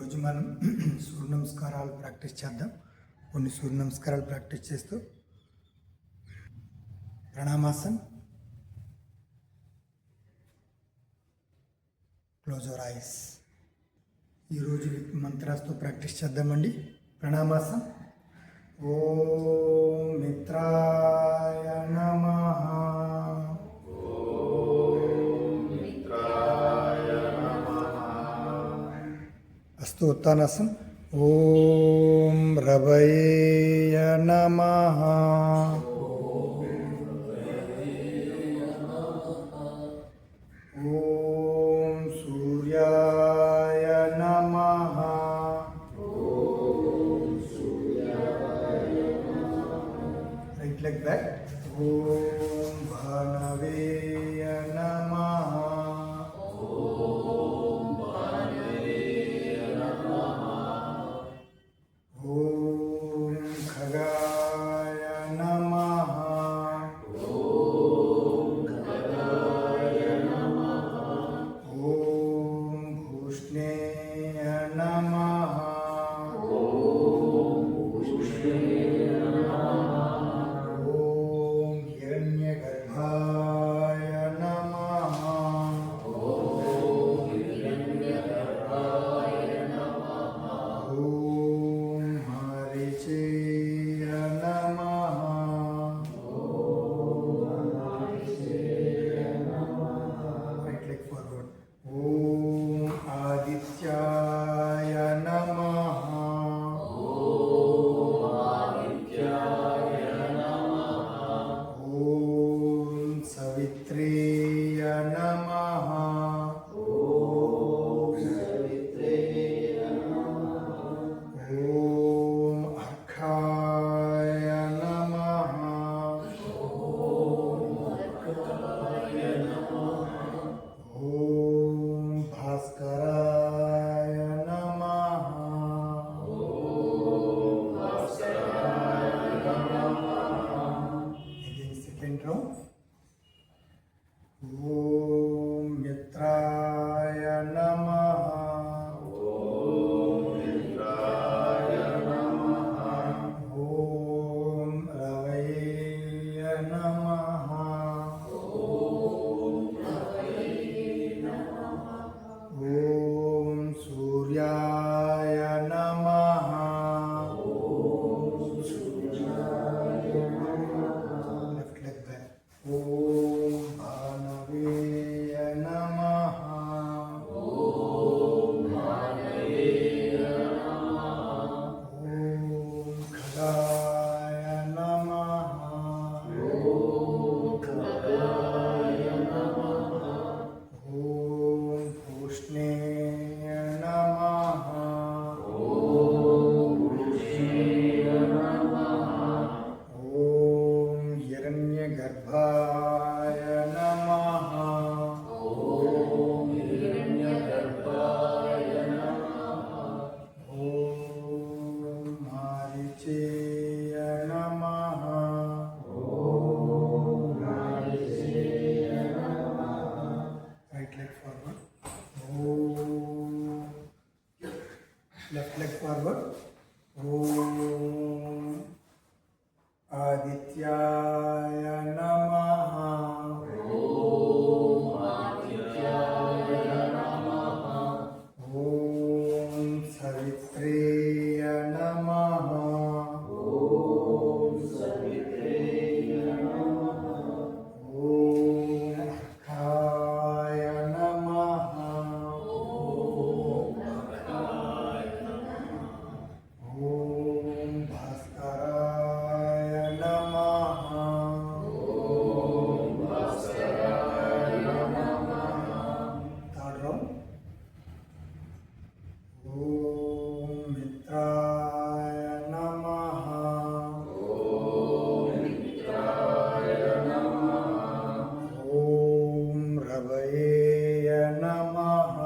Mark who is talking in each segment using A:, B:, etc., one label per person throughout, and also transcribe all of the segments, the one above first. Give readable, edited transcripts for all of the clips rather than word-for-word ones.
A: ఈరోజు మనం సూర్య నమస్కారాలు ప్రాక్టీస్ చేద్దాం. కొన్ని సూర్య నమస్కారాలు ప్రాక్టీస్ చేస్తూ ప్రణామాసన్, క్లోజ్ యువర్ ఐస్. ఈరోజు మంత్రాస్తో ప్రాక్టీస్ చేద్దామండి. ప్రణామాసన్. ఓం మిత్రాయ నమః. అస్తు ఉత్తానాసన్. ఓం రవయ నమః. ఓం సూర్యాయ నమః. Right leg back. ఓం భానవే నమః. ఓం ఖగాయ నమః. ఓం భూష్ణేయ నమః. ఓం హిరణ్యగర్భాయ నమః. ఓం మారీచేయ నమః. Right leg forward. ఓం ఆదిత్యాయ నమః. ఓం సవిత్రేయ నమః. ఓం అర్కాయ నమః. ఓం భాస్కరాయ నమః. ఇది సెకండ్ రౌండ్. ఓం మిత్రాయ నమః. ఓం రవయ నమః. ఓం సూర్యాయ నమః. Left leg back. ఓం భానవే నమః. ఓం ఖగాయ నమః. ఓం భూష్ణేయ నమః. ఓం హిరణ్యగర్భాయ నమః. ఓం మారీచేయ నమః. Right leg forward. ఓం లెఫ్ట్ లెగ్ ఫార్వర్డ్. ఓం ఆదిత్యాయ నమః. ఓం సవిత్రేయ నమః. ఓం అర్కాయ నమః. ఓం భాస్కరాయ నమః. Third round. ఓం మిత్రాయ నమః. ఓం రవయ నమః.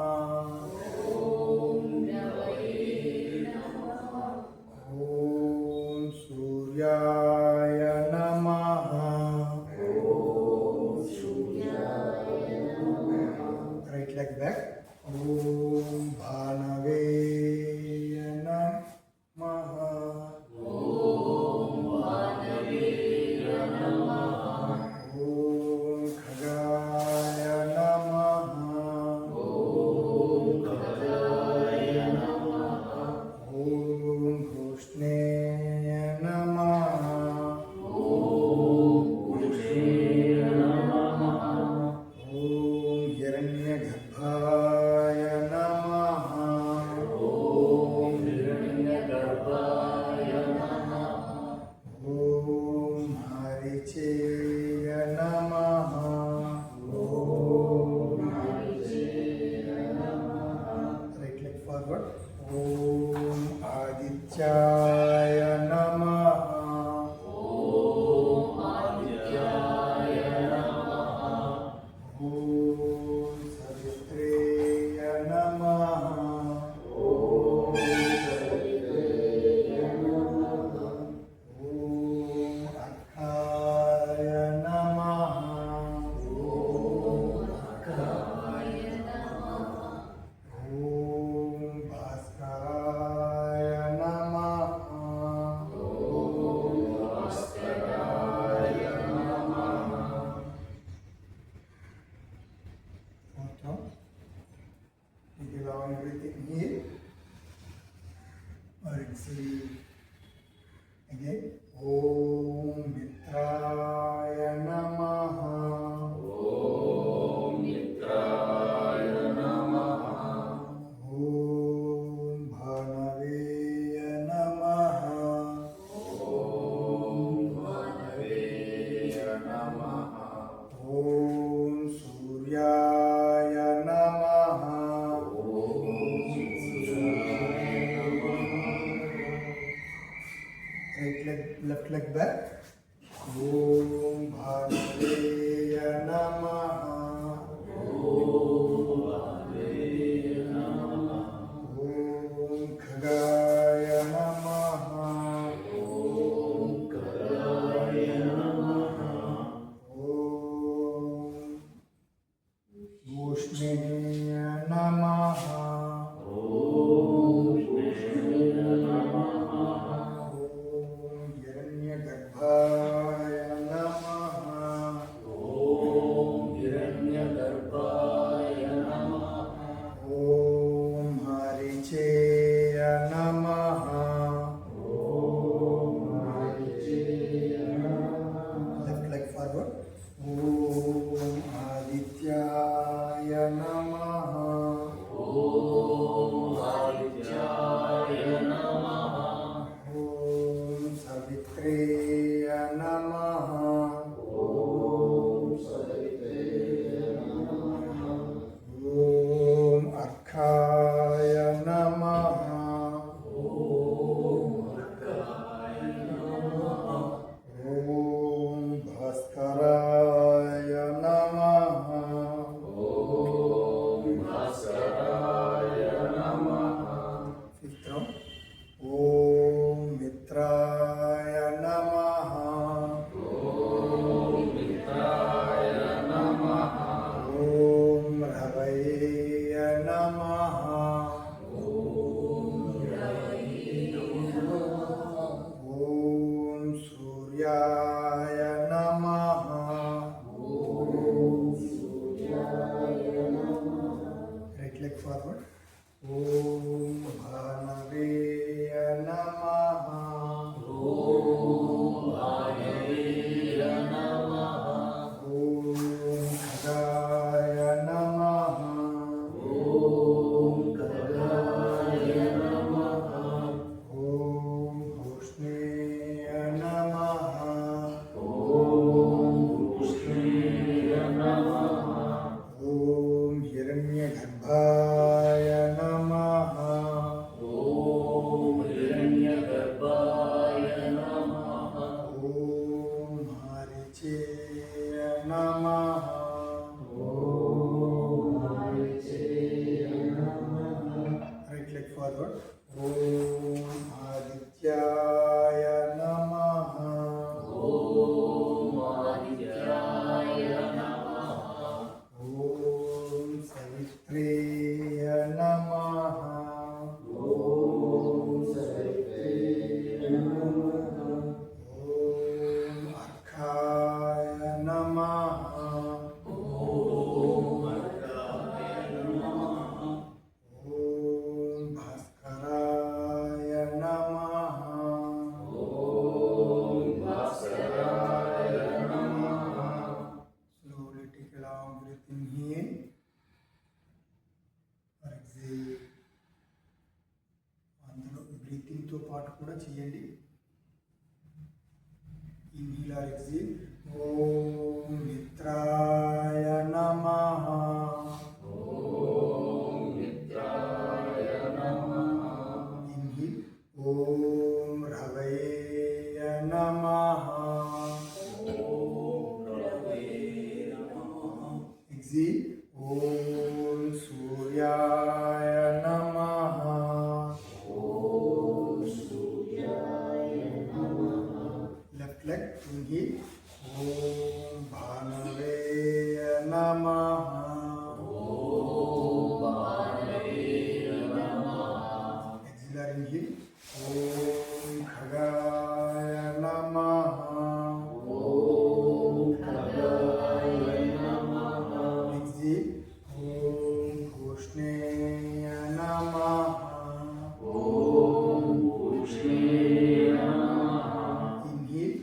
A: ఓం సూర్యాయ నమః. Right leg back. ఓం భానవే हिरण्यगर्भाय नमः।
B: ॐ हिरण्यगर्भाय नमः।
A: ॐ हरिचेय नमः।
B: ॐ हरिचेय नमः।
A: Right leg forward. ॐ आदित्याय नमः।
B: ॐ आदित्याय नमः।
A: ॐ सवित्रेय नमः।
B: ॐ सवित्रेय नमः।
A: ॐ अर्काय नमः।
B: ॐ अर्काय नमः।
A: ॐ भास्कराय नमः।
B: ॐ भास्कराय नमः।
A: Fourth round. Take a long breath in here. Or exhale. Again. Om Mitraya Namaha.
B: ॐ मित्राय नमः।
A: Om Bhanave Namaha.
B: ॐ भानवेय नमः।
A: Om Suryaya Namaha.
B: ॐ सूर्याय नमः।
A: Right leg, left leg back. Om Bhanave Namaha.
B: ॐ भानवेय नमः।
A: Om Khagaya Namaha.
B: ॐ खगाय नमः।
A: Om Vishnuya Namaha.
B: ॐ विष्णुवे नमः।
A: Om Hiranyagarbhaya Namaha.
B: ॐ हिरण्यगर्भाय नमः।
A: Om Haricheya Namaha.
B: ॐ हरिचेय नमः।
A: Left leg forward. Om Adityaya Namaha.
B: ॐ आदित्याय नमः।
A: Om Savitreya Namaha.
B: ॐ सवित्रेय नमः।
A: Om Arkhaya Namaha.
B: ॐ अर्काय नमः।
A: Om Bhaskaraya Namaha.
B: ॐ भास्कराय नमः।
A: Fifth round. Om Mitraya Namaha.
B: ॐ मित्राय नमः।
A: Om Ravaya Namaha.
B: ॐ रवये नमः।
A: Om Suryaya Namaha.
B: ॐ सूर्याय नमः।
A: Right leg forward. Om Bhanave Namaha.
B: ॐ भानवेय नमः।
A: Om Khagaya Namaha.
B: ॐ खगाय नमः।
A: Om Vishnuya Namaha.
B: ॐ विष्णुवे नमः।
A: Om Hiranyagarbhaya Namaha. బ్రీతింగ్తో పాటు కూడా చేయండి. Inhale or exhale. ఓం మిత్రాయ నమః. ఇన్హేల్. ఓం రవయ నమః. ఎక్సేల్. ఓం సూర్యాయ నమః. Left leg. ఇన్హేల్. ఓం భానవే నమః. ఎక్సేల్. ఇన్హేల్. ఓం ఖగాయ నమః. ఎక్సేల్. ఓం కృష్ణేయ నమః. ఇన్హేల్.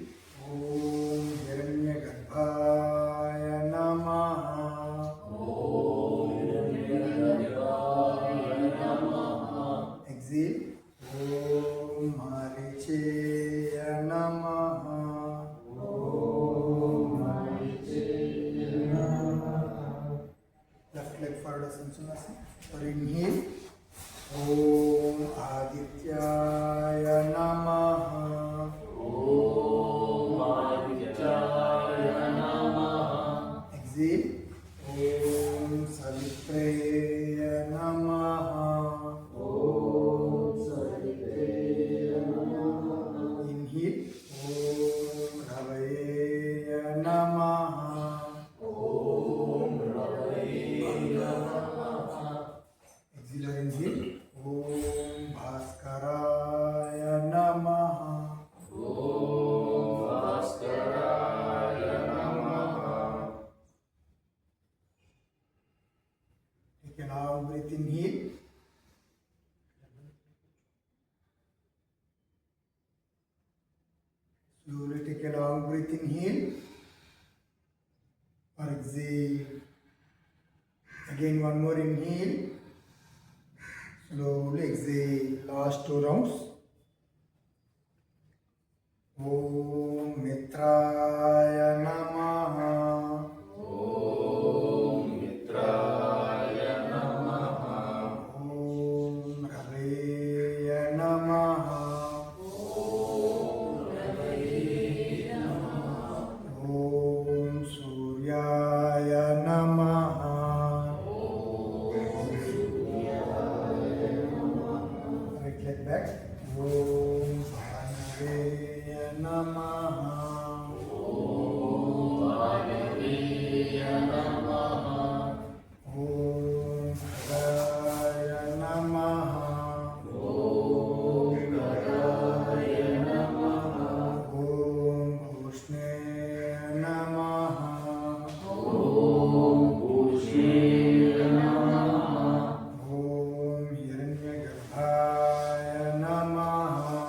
A: ఓం హిరణ్యగర్భాయ నమః. ఎక్సేల్. ఓం మారీచేయ నమః. లెఫ్ట్ లెగ్ ఫార్వర్డ్ సంచులాసన. और इन्हेल. ओम आदित्याय नमः. एक्सेल. ओम सवित्रेय नमः. इन्हेल. ओम रवये नमः. एक्सेल. इन्हेल. ओम भास्कराय नमः. Take a long breath. Inhale. Slowly take a long breath. Inhale. Or exhale. Again one more inhale. Slowly exhale. Last 2 rounds. Om Mitraya Namaha. Om Raveya Namaha. Om Suryaya Namaha. Right leg back. Om Bhanaveya Namaha. Om Khagaya Namaha. Om Bhushnaya Namaha. Om Hiranyagarbhaya Namaha.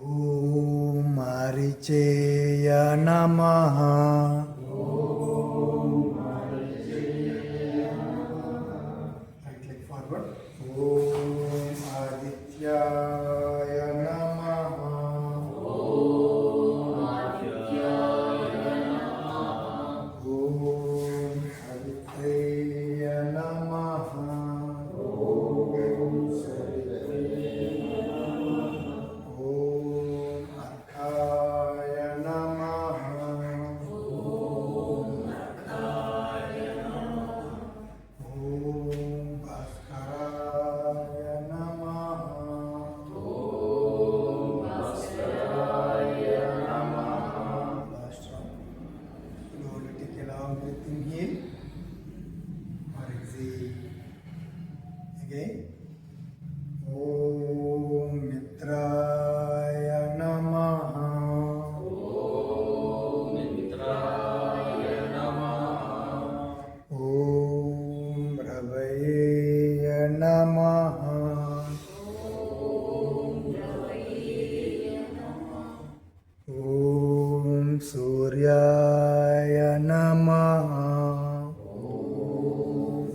A: Om Maricheya Namaha. Right leg forward. Om Adityaya Namaha. Om Savitreya Namaha. Om Arkhaya Namaha. Om Bhaskaraya Namaha. Last round. Slowly take a long breath. Inhale or exhale. Again. Om Mitraya Namaha. Om Ravaye Namaha. Om Suryaya Namaha. Om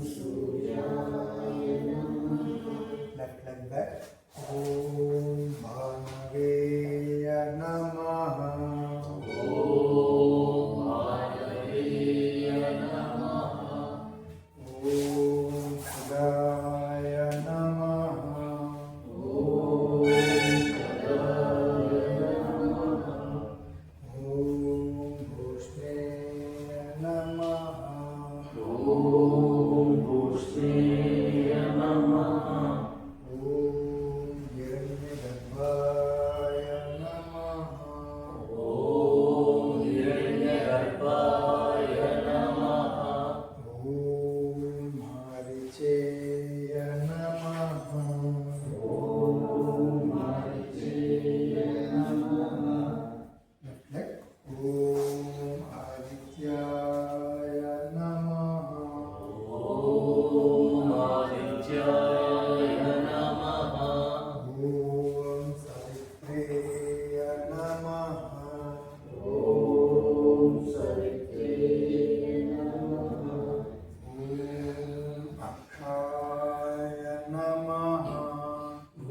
A: అక్షాయ నమః.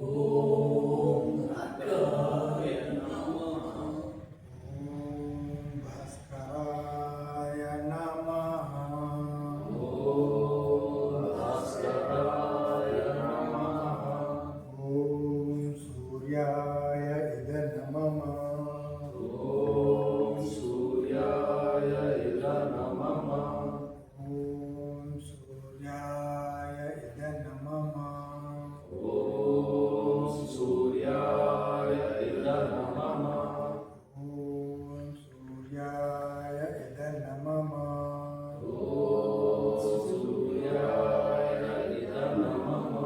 A: ఓం భాస్కరాయ నమః. ఓం సూర్యాయ ఇద నమః. ఓం సూర్యాయ ఇద నమః. ఓం సూర్యాయ ఇద నమః. ఓం సూర్యాయ ఇద నమః. ఓం సూర్యాయ ఇద నమః. ఓం సూర్యాయ ఇద నమః.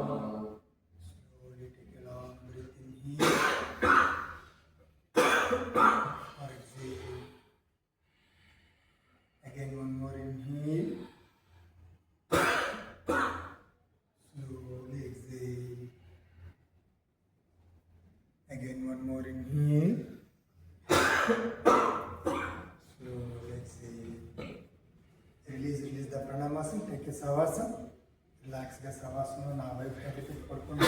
A: Slowly take a long breath in here. Or exhale. Again, one more inhale. Slowly exhale. Again, one more inhale. Slowly exhale. Release the pranamasan. Take a savasana. Relax the savasana. Now, wife head it పడుకోండి.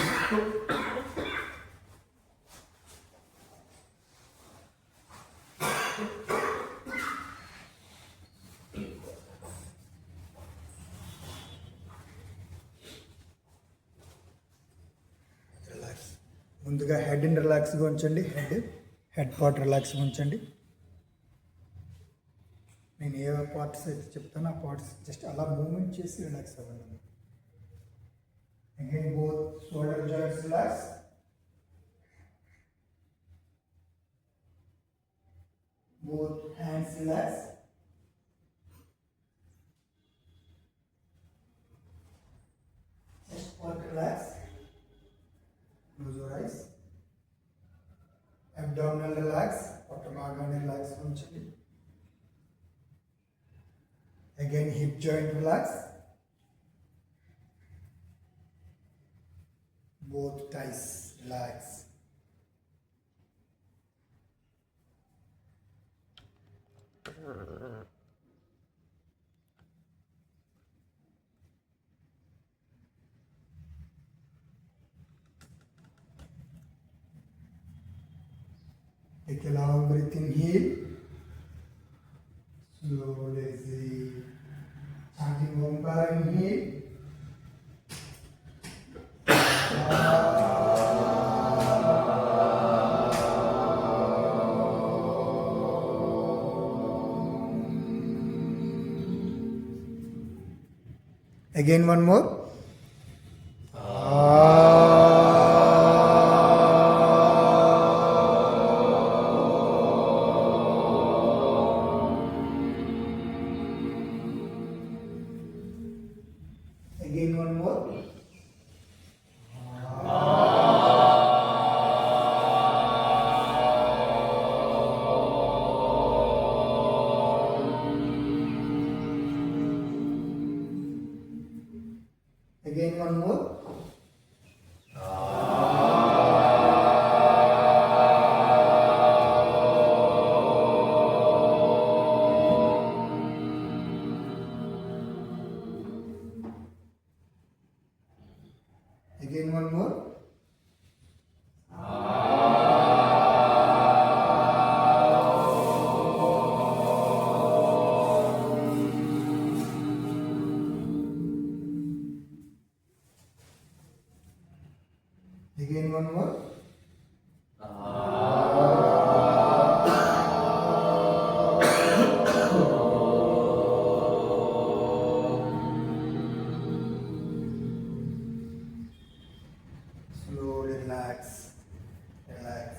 A: Relax. ముందుగా హెడ్ని రిలాక్స్గా ఉంచండి. Head part రిలాక్స్గా ఉంచండి. నేను ఏ parts అయితే చెప్తానో ఆ parts just అలా మూవ్మెంట్ చేసి రిలాక్స్ అవ్వండి. Again both shoulder joints relax. Both hands relax. Chest part relax. Close your eyes. Abdominal relax. Pottabagani relax. Again hip joint relax. Both thighs relax. Take a long breath inhale. Slowly exhale. Chanting Omkara inhale. Again one more. Again one more. Again one more. Again one more. Again one more. Slowly relax. Relax.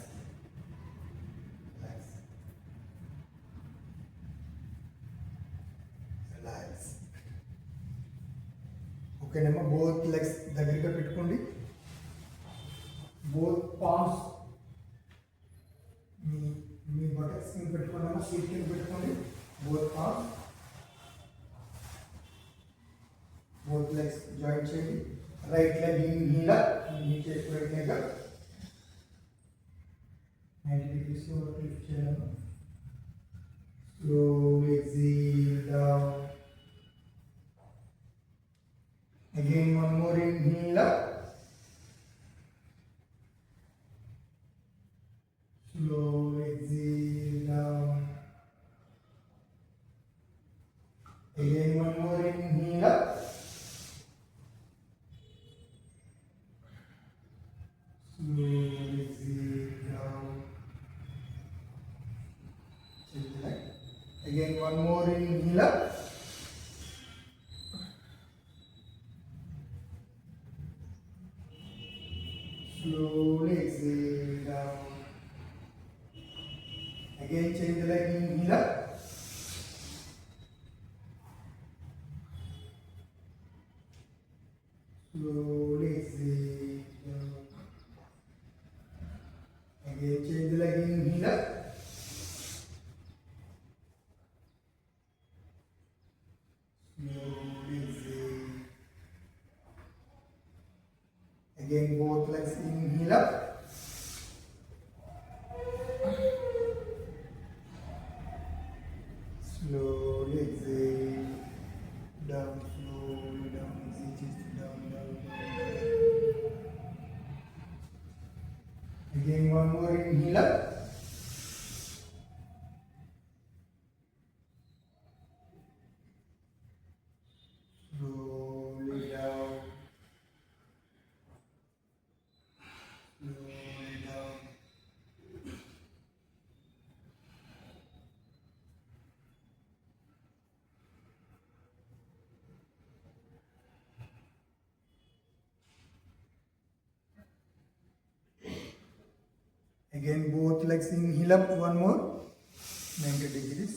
A: Relax. Relax. Okay, now both legs దగ్గరగా పెట్టుకోండి. Both palms మీ buttocks కింద పెట్టుకోండి. Seat కింద పెట్టుకోండి. Both palms. Both legs join చేయండి. Right leg heel up. नीचे right leg up. 90 degrees से ऊपर lift చేయాలి. Slowly exhale down. Again, one more inhale up. Slowly exhale down. Again, one more inhale up. Slowly exhale down. Again, one more inhale up. Slowly exhale down. Again, change the leg, inhale up. Slowly exhale down. Again, change the leg, inhale up. Slowly exhale. Again, both legs, inhale up. Slowly exhale. Down, slowly down, exhale, chest down, down, down, down. Again, one more inhale up. Slowly down. Slowly down. Again, both legs inhale up, one more, 90 degrees.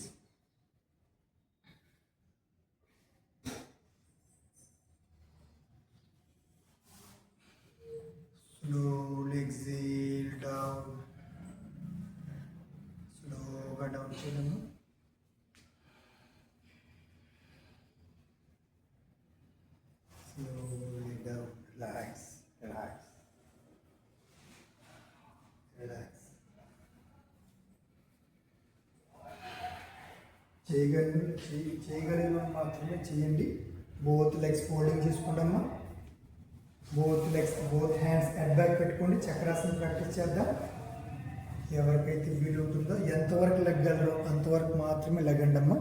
A: Slowly exhale down. Slowly down, children. Slowly down, relax, relax, relax. చేయగలిగిన మాత్రమే చేయండి. Both legs folding చేసుకుంటామా. Both hands head back పెట్టుకోండి. చక్రాసనం practice చేద్దాం. ఎవరికైతే వీలు ఉంటుందో ఎంతవరకు లెగ్గలరో అంతవరకు మాత్రమే లెగండి అమ్మా.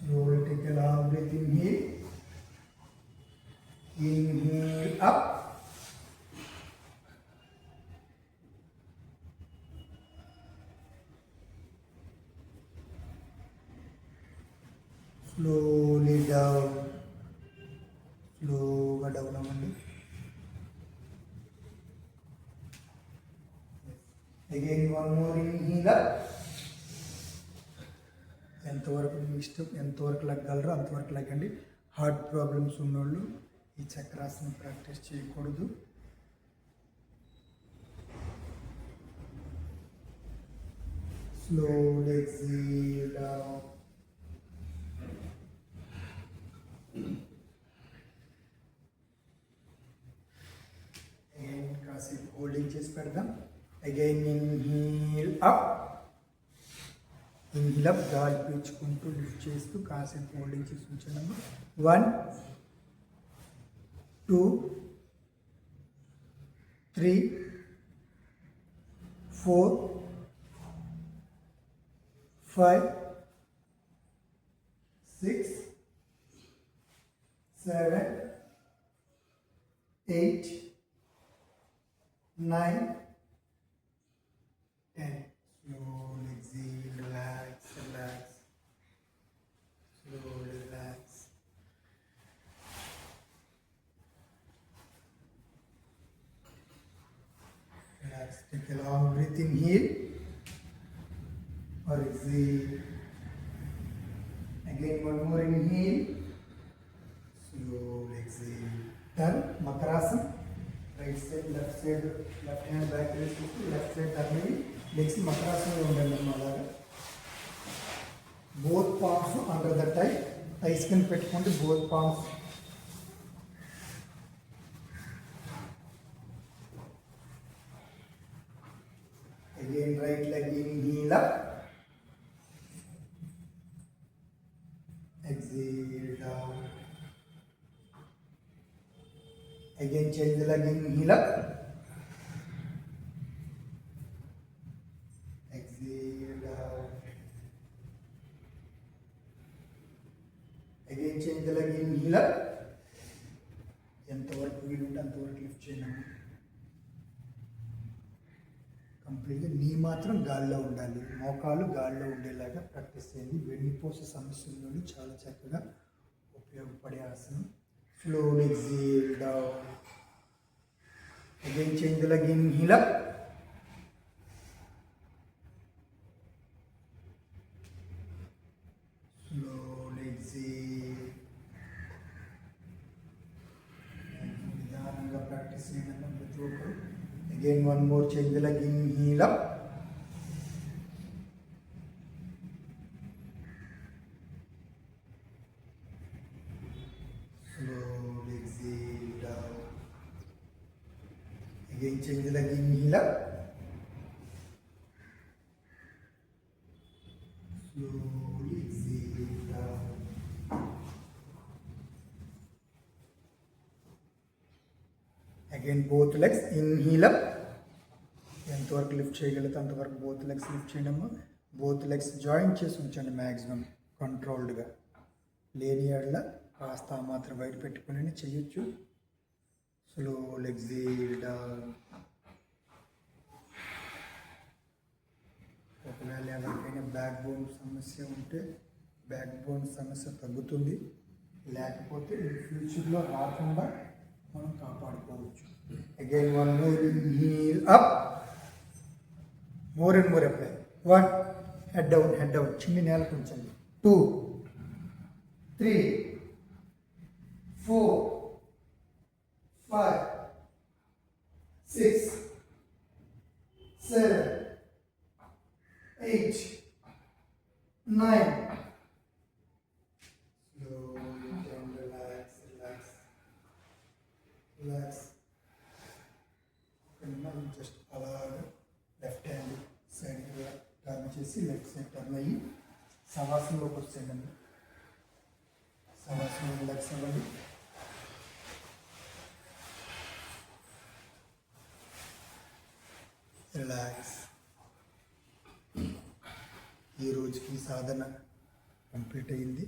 A: Slowly take a long breath in here. Inhale up. Slowly down. Slowly down అవ్వండి. Again, one more inhale up. ఎంతవరకు మీ ఇష్టం, ఎంతవరకు లెగ్గలరో అంతవరకు లెగ్గండి. హార్ట్ ప్రాబ్లమ్స్ ఉన్నోళ్ళు ఈ చక్రాసనం ప్రాక్టీస్ చేయకూడదు. Slowly exhale down. Again, కాసేపు హోల్డింగ్ చేసి పెడదాం. Again, inhale up. Inhale up, గాలి పీల్చుకుంటూ లిఫ్ట్ చేస్తూ కాసేపు హోల్డింగ్ చేసి ఉంచండి. 1 2 3 4 5 6 7 8 9 10. Slowly exhale, relax, relax. Slowly relax. Relax. Take a long breath in here or exhale. Again, one more inhale. Slowly exhale. Done. Makarasana. Right side, left hand back raise, left side turn. Legs మకరాసనంలో ఉండండి అలాగా. Both palms under the time కింద పెట్టుకోండి. Both palms Again, right leg inhale up. Exhale down. Again, change the leg inhale up. Exhale down. Again, change the leg inhale up. ఎంతవరకు వీలుంటే అంతవరకు lift చేయండి. కంప్లీట్గా నీ మాత్రం గాల్లో ఉండాలి, మోకాలు గాల్లో ఉండేలాగా ప్రాక్టీస్ చేయండి. వెన్నుపూస సమస్యల నుండి చాలా చక్కగా ఉపయోగపడే ఆసనం. Slowly exhale down. Again change the leg inhale up. Slowly exhale. నిదానంగా ప్రాక్టీస్ చేయండి ప్రతి ఒక్కరు. Again, one more, change the leg, inhale up. Slowly exhale down. Again, change the leg, inhale up. Slowly exhale down. Again, both legs, inhale up. ఎంతవరకు lift చేయగలిగితే అంతవరకు both legs lift చేయడము. Both legs joint చేసి ఉంచండి maximum కంట్రోల్డ్గా. లేని ఏళ్ళ కాస్త మాత్రం బయట పెట్టుకుని చేయొచ్చు. Slow legs down. ఒకవేళ ఎవరికైనా బ్యాక్ బోన్ సమస్య ఉంటే బ్యాక్ బోన్ సమస్య తగ్గుతుంది, లేకపోతే ఫ్యూచర్లో రాకుండా మనం కాపాడుకోవచ్చు. Again one more, inhale up. More and more apply. 1, head down. Chinni nela kunchandi. 2, 3, 4, 5, 6, 7, 8, 9. Slowly down, relax. Just allow left hand సైడ్గా టర్న్ చేసి లెఫ్ట్ సైడ్ టర్న్ అయ్యి శవాసనంలోకి వచ్చేయండి. శవాసనం రిలాక్స్ అవ్వండి. రిలాక్స్. ఈ రోజుకి సాధన కంప్లీట్ అయింది.